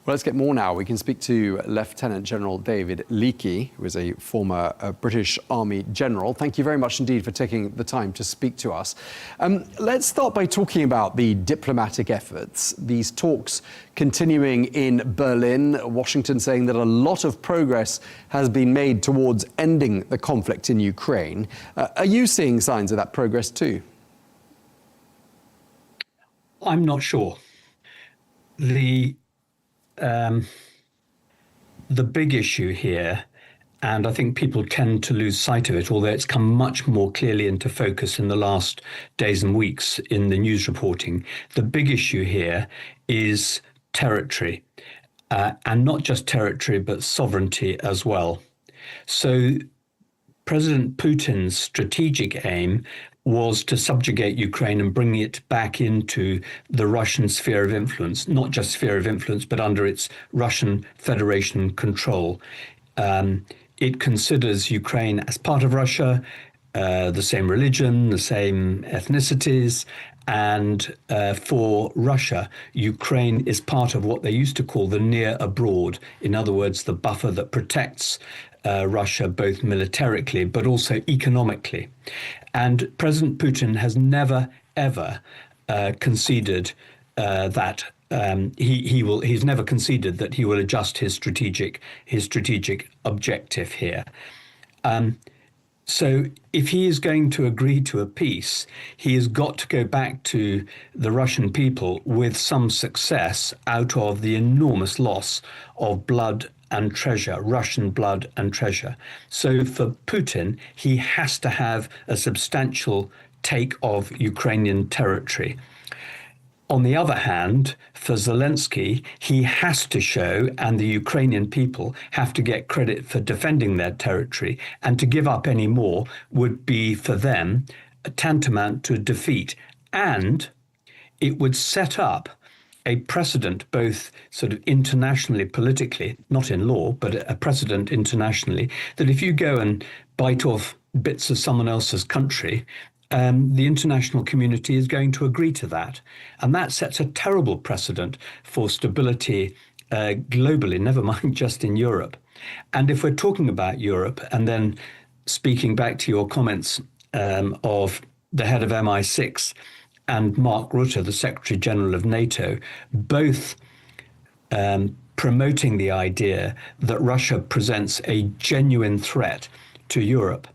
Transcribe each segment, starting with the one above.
Well, let's get more now. We can speak to Lieutenant General David Leakey, who is a former British Army general. Thank you very much indeed for taking the time to speak to us. Let's start by talking about the diplomatic efforts. These talks continuing in Berlin, Washington saying that a lot of progress has been made towards ending the conflict in Ukraine. Are you seeing signs of that progress too? I'm not sure. The big issue here, and I think people tend to lose sight of it, although it's come much more clearly into focus in the last days and weeks in the news reporting, the big issue here is territory, and not just territory, but sovereignty as well. So President Putin's strategic aim was to subjugate Ukraine and bring it back into the Russian sphere of influence, not just sphere of influence, but under its Russian Federation control. It considers Ukraine as part of Russia, the same religion, the same ethnicities, and for Russia, Ukraine is part of what they used to call the near abroad. In other words, the buffer that protects Russia both militarily but also economically. And President Putin has never, ever conceded that he's never conceded that he will adjust his strategic objective here. So if he is going to agree to a peace, he has got to go back to the Russian people with some success out of the enormous loss of blood and treasure, Russian blood and treasure. So for Putin, he has to have a substantial take of Ukrainian territory. On the other hand, for Zelenskyy, he has to show, and the Ukrainian people have to get credit for defending their territory, and to give up any more would be for them tantamount to defeat. And it would set up a precedent, both sort of internationally, politically, not in law, but a precedent internationally, that if you go and bite off bits of someone else's country, the international community is going to agree to that. And that sets a terrible precedent for stability globally, never mind just in Europe. And if we're talking about Europe, and then speaking back to your comments of the head of MI6 and Mark Rutte, the Secretary General of NATO, both promoting the idea that Russia presents a genuine threat to Europe.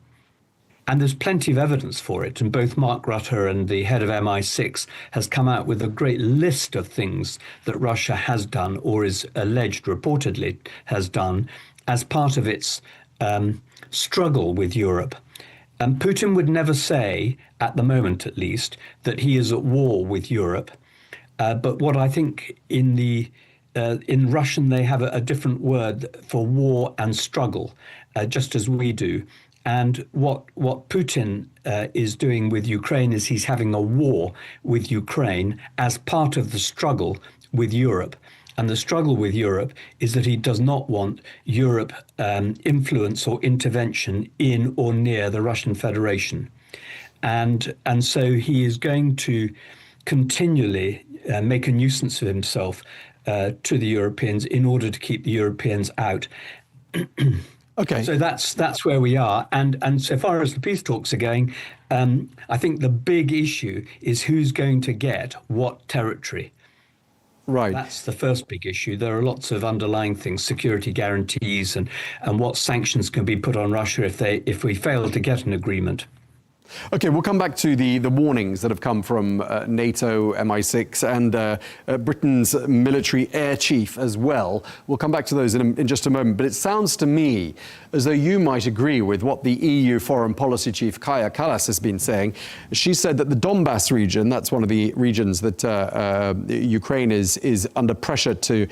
And there's plenty of evidence for it. And both Mark Rutte and the head of MI6 has come out with a great list of things that Russia has done or is alleged reportedly has done as part of its struggle with Europe. And Putin would never say, at the moment at least, that he is at war with Europe. But what I think in Russian, they have a different word for war and struggle, just as we do. And what Putin is doing with Ukraine is he's having a war with Ukraine as part of the struggle with Europe. And the struggle with Europe is that he does not want Europe influence or intervention in or near the Russian Federation. And so he is going to continually make a nuisance of himself to the Europeans in order to keep the Europeans out. Okay. So that's where we are. And so far as the peace talks are going, I think the big issue is who's going to get what territory. Right. That's the first big issue. There are lots of underlying things, security guarantees and what sanctions can be put on Russia if we fail to get an agreement. Okay, we'll come back to the warnings that have come from NATO, MI6 and Britain's military air chief as well. We'll come back to those in just a moment. But it sounds to me as though you might agree with what the EU foreign policy chief Kaja Kallas has been saying. She said that the Donbass region, that's one of the regions that Ukraine is under pressure to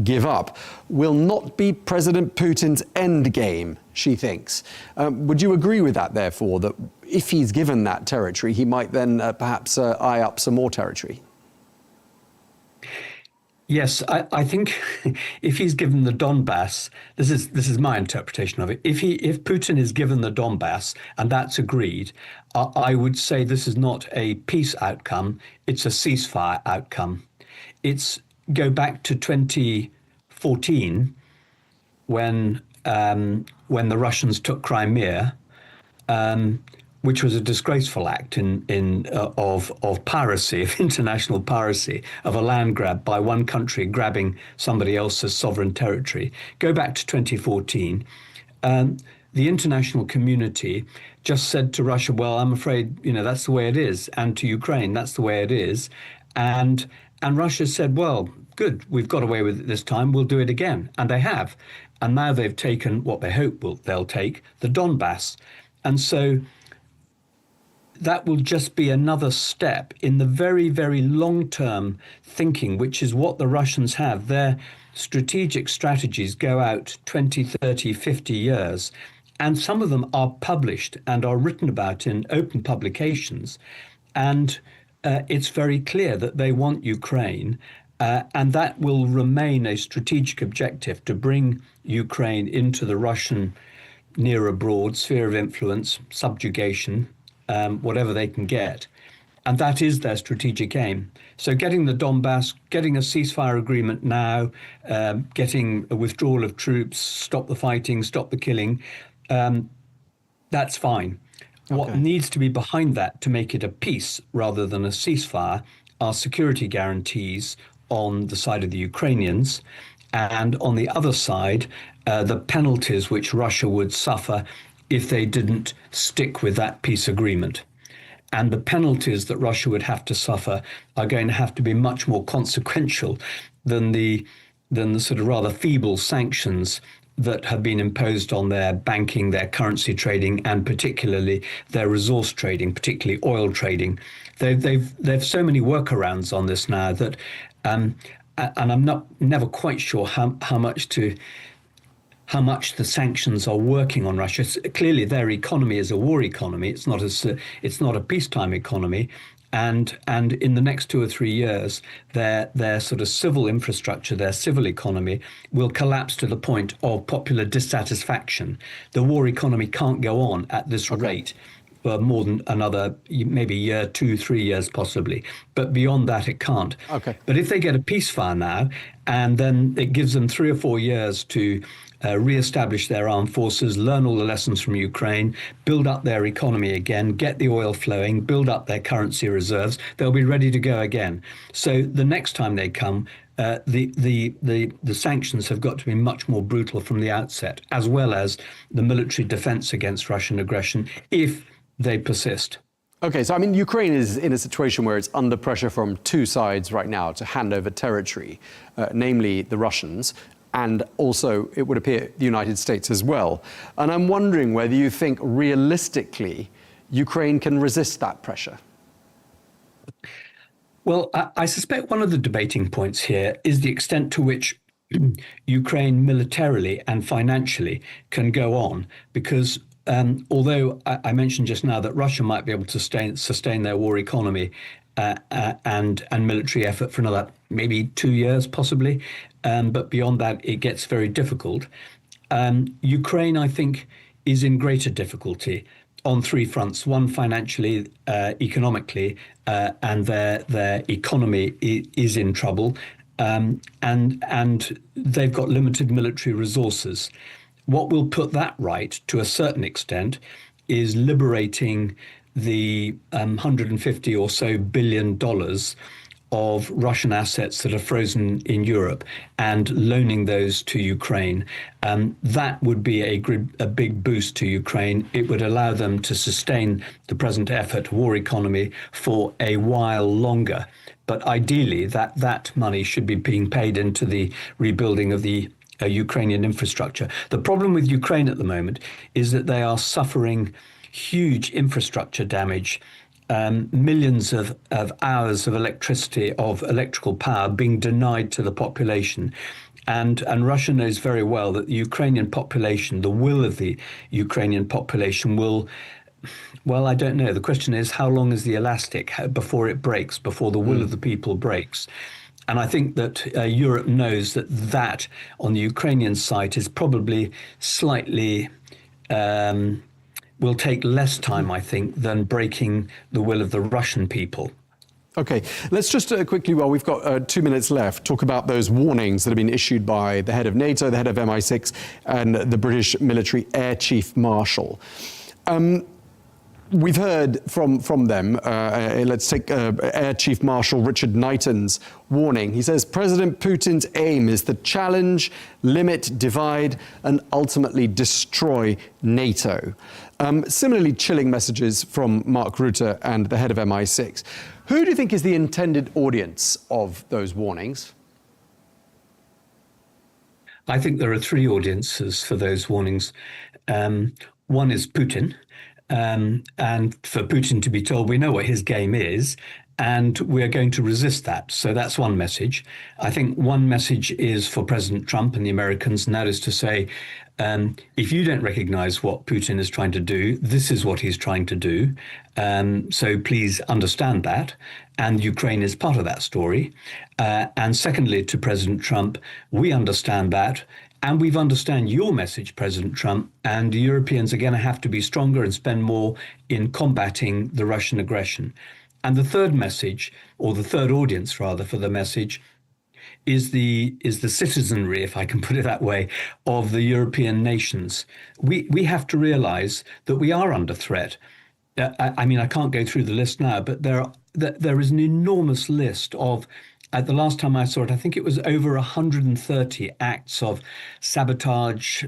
give up, will not be President Putin's end game, she thinks. Would you agree with that, therefore, that if he's given that territory, he might then perhaps eye up some more territory? Yes, I think if he's given the Donbass, this is my interpretation of it. If Putin is given the Donbass and that's agreed, I would say this is not a peace outcome; it's a ceasefire outcome. It's go back to 2014 2014, when the Russians took Crimea, which was a disgraceful act of piracy, of international piracy, of a land grab by one country grabbing somebody else's sovereign territory. Go back to 2014. The international community just said to Russia, well, I'm afraid, that's the way it is. And to Ukraine, that's the way it is. And Russia said, well, good, we've got away with it this time, we'll do it again. And they have. And now they've taken what they hope they'll take, the Donbass. And so that will just be another step in the very, very long-term thinking, which is what the Russians have. Their strategic strategies go out 20, 30, 50 years, and some of them are published and are written about in open publications. And it's very clear that they want Ukraine, and that will remain a strategic objective, to bring Ukraine into the Russian near abroad sphere of influence, subjugation, whatever they can get. And that is their strategic aim. So getting the Donbass, getting a ceasefire agreement now, getting a withdrawal of troops, stop the fighting, stop the killing, that's fine. Okay. What needs to be behind that to make it a peace rather than a ceasefire are security guarantees on the side of the Ukrainians, and on the other side, the penalties which Russia would suffer if they didn't stick with that peace agreement. And the penalties that Russia would have to suffer are going to have to be much more consequential than the sort of rather feeble sanctions that have been imposed on their banking, their currency trading, and particularly their resource trading, particularly oil trading. They've so many workarounds on this now that, and I'm never quite sure how much the sanctions are working on Russia. Clearly, their economy is a war economy. It's not a peacetime economy. And in the next 2 or 3 years, their sort of civil infrastructure, their civil economy will collapse to the point of popular dissatisfaction. The war economy can't go on at this rate for more than another maybe year, 2, 3 years possibly. But beyond that, it can't. Okay. But if they get a ceasefire now, and then it gives them 3 or 4 years to re-establish their armed forces, learn all the lessons from Ukraine, build up their economy again, get the oil flowing, build up their currency reserves, they'll be ready to go again. So the next time they come, the sanctions have got to be much more brutal from the outset, as well as the military defense against Russian aggression, if they persist. Okay, so Ukraine is in a situation where it's under pressure from two sides right now to hand over territory, namely the Russians, and also, it would appear, the United States as well. And I'm wondering whether you think realistically Ukraine can resist that pressure. Well, I suspect one of the debating points here is the extent to which Ukraine militarily and financially can go on, because although I mentioned just now that Russia might be able to sustain their war economy and military effort for another maybe 2 years, possibly. But beyond that, it gets very difficult. Ukraine, I think, is in greater difficulty on 3 fronts. One, financially, economically, and their economy is in trouble. And they've got limited military resources. What will put that right, to a certain extent, is liberating the $150 or so billion of Russian assets that are frozen in Europe and loaning those to Ukraine. That would be a big boost to Ukraine. It would allow them to sustain the present effort war economy for a while longer. But ideally, that money should be being paid into the rebuilding of the Ukrainian infrastructure. The problem with Ukraine at the moment is that they are suffering huge infrastructure damage, millions of hours of electricity, of electrical power being denied to the population. And Russia knows very well that the Ukrainian population, the will of the Ukrainian population will, well, I don't know. The question is, how long is the elastic before it breaks, before the will of the people breaks? And I think that Europe knows that on the Ukrainian side is probably slightly, will take less time, I think, than breaking the will of the Russian people. Okay, let's just quickly, while we've got 2 minutes left, talk about those warnings that have been issued by the head of NATO, the head of MI6, and the British military Air Chief Marshal. We've heard from them, let's take Air Chief Marshal Richard Knighton's warning. He says, President Putin's aim is to challenge, limit, divide, and ultimately destroy NATO. Similarly chilling messages from Mark Rutte and the head of MI6. Who do you think is the intended audience of those warnings? I think there are three audiences for those warnings. One is Putin. And for Putin to be told, we know what his game is, and we're going to resist that. So that's one message. I think one message is for President Trump and the Americans, and that is to say, if you don't recognize what Putin is trying to do, this is what he's trying to do. So please understand that. And Ukraine is part of that story. And secondly, to President Trump, we understand that. And we've understand your message, President Trump, and the Europeans are going to have to be stronger and spend more in combating the Russian aggression. And the third message, or the third audience rather for the message, is the citizenry, if I can put it that way, of the European nations. We have to realize that we are under threat. I mean, I can't go through the list now, but there is an enormous list of, at the last time I saw it, I think it was over 130 acts of sabotage,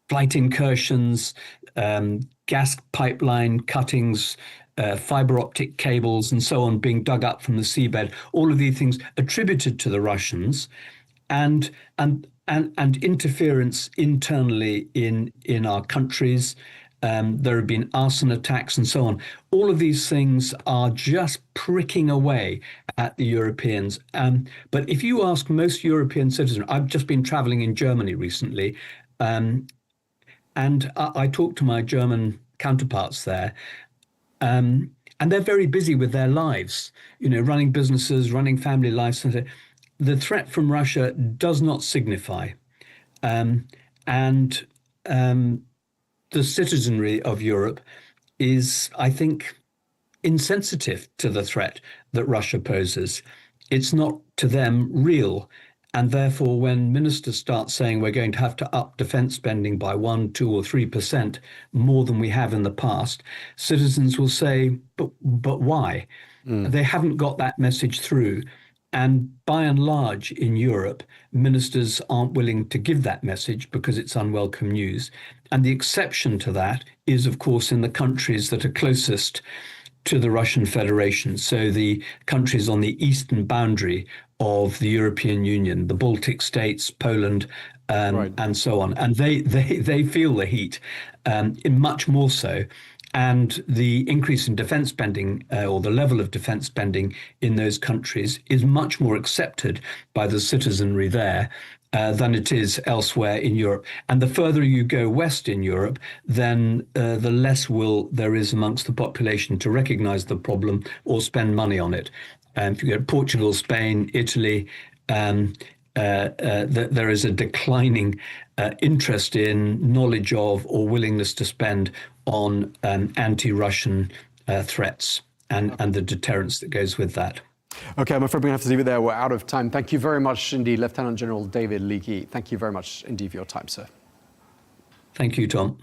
flight incursions, gas pipeline cuttings, fiber optic cables, and so on being dug up from the seabed. All of these things attributed to the Russians, and interference internally in our countries. There have been arson attacks and so on. All of these things are just pricking away at the Europeans. But if you ask most European citizens, I've just been traveling in Germany recently, and I talked to my German counterparts there, and they're very busy with their lives, running businesses, running family lives. The threat from Russia does not signify. The citizenry of Europe is, I think, insensitive to the threat that Russia poses. It's not to them real. And therefore, when ministers start saying we're going to have to up defense spending by 1%, 2%, or 3% more than we have in the past, citizens will say, but why? They haven't got that message through. And by and large in Europe, ministers aren't willing to give that message because it's unwelcome news. And the exception to that is, of course, in the countries that are closest to the Russian Federation. So the countries on the eastern boundary of the European Union, the Baltic states, Poland, right, and so on. And they feel the heat, much more so. And the increase in defense spending, or the level of defense spending in those countries, is much more accepted by the citizenry there than it is elsewhere in Europe. And the further you go west in Europe, then the less will there is amongst the population to recognize the problem or spend money on it. If you go to Portugal, Spain, Italy, there is a declining interest in, knowledge of, or willingness to spend on anti-Russian threats and the deterrence that goes with that. Okay, I'm afraid we're going to have to leave it there. We're out of time. Thank you very much indeed, Lieutenant General David Leakey. Thank you very much indeed for your time, sir. Thank you, Tom.